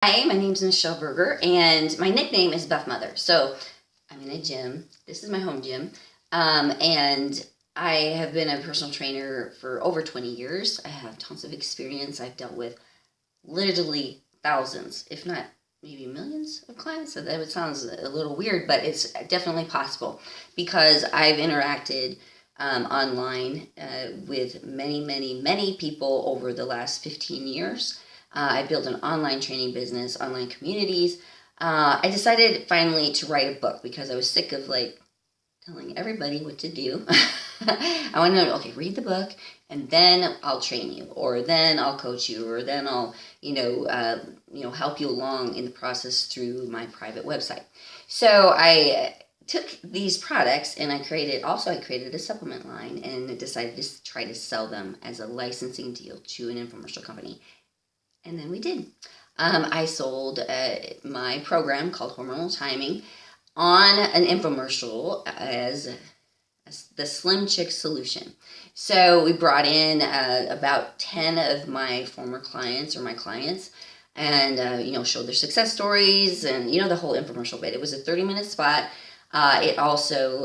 Hi, my name's Michelle Berger, and my nickname is Buff Mother. So I'm in a gym. This is my home gym, and I have been a personal trainer for over 20 years. I have tons of experience. I've dealt with literally thousands, if not maybe millions of clients. So that sounds a little weird, but it's definitely possible because I've interacted online with many people over the last 15 years. I built an online training business, online communities. I decided finally to write a book because I was sick of telling everybody what to do. I want to know, okay, read the book and then I'll train you, or then I'll coach you, or then I'll, help you along in the process through my private website. So I took these products and I created a supplement line and decided to try to sell them as a licensing deal to an infomercial company. And then we did. I sold my program called Hormonal Timing on an infomercial as the Slim Chick Solution. So we brought in about 10 of my former clients or my clients and, showed their success stories and, the whole infomercial bit. It was a 30-minute spot. It also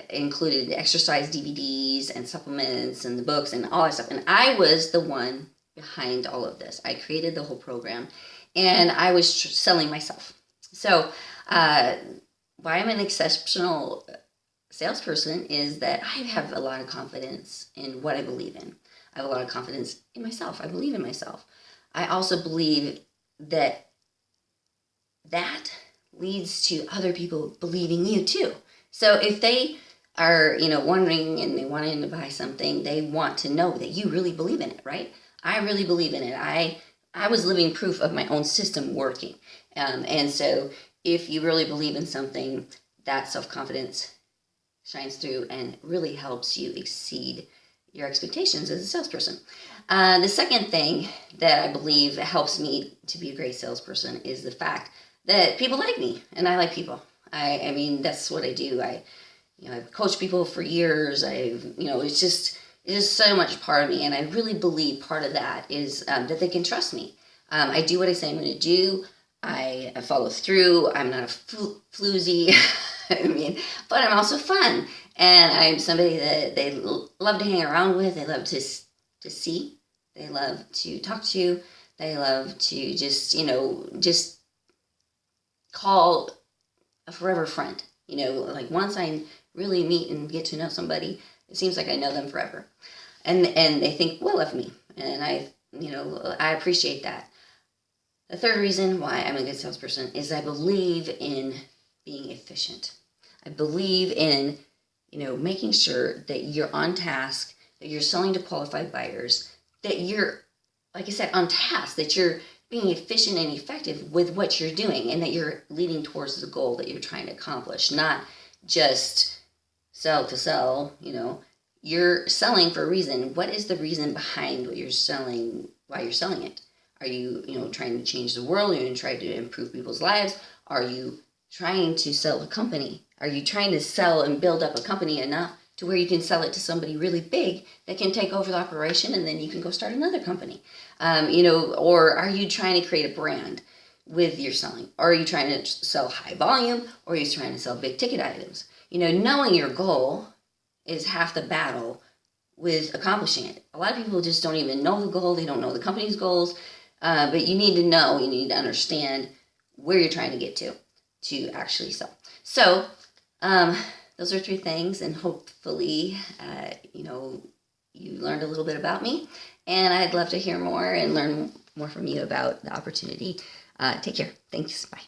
included exercise DVDs and supplements and the books and all that stuff. And I was the one behind all of this. I created the whole program and I was selling myself. So why I'm an exceptional salesperson is that I have a lot of confidence in what I believe in. I have a lot of confidence in myself. I believe in myself. I also believe that leads to other people believing you too. So if they are, wondering and they wanting to buy something, they want to know that you really believe in it, right? I really believe in it. I was living proof of my own system working. And so if you really believe in something, that self-confidence shines through and really helps you exceed your expectations as a salesperson. The second thing that I believe helps me to be a great salesperson is the fact that people like me and I like people. I mean, that's what I do. I've coached people for years. It's just so much part of me, and I really believe part of that is that they can trust me. I do what I say I'm going to do. I follow through. I'm not a floozy, but I'm also fun, and I'm somebody that they love to hang around with. They love to see. They love to talk to. They love to just call a forever friend. Once I really meet and get to know somebody, it seems like I know them forever. And they think well of me. And I appreciate that. The third reason why I'm a good salesperson is I believe in being efficient. I believe in, making sure that you're on task, that you're selling to qualified buyers, that you're, like I said, on task, that you're being efficient and effective with what you're doing, and that you're leading towards the goal that you're trying to accomplish, not just sell to sell. You're selling for a reason. What is the reason behind what you're selling, why you're selling it? Are you, trying to change the world? Are you trying to improve people's lives? Are you trying to sell a company? Are you trying to sell and build up a company enough to where you can sell it to somebody really big that can take over the operation and then you can go start another company? Or are you trying to create a brand with your selling? Or are you trying to sell high volume? Or are you trying to sell big ticket items? Knowing your goal is half the battle with accomplishing it. A lot of people just don't even know the goal. They don't know the company's goals. But you need to understand where you're trying to get to actually sell. So those are 3 things, and hopefully, you learned a little bit about me, and I'd love to hear more and learn more from you about the opportunity. Take care. Thanks. Bye.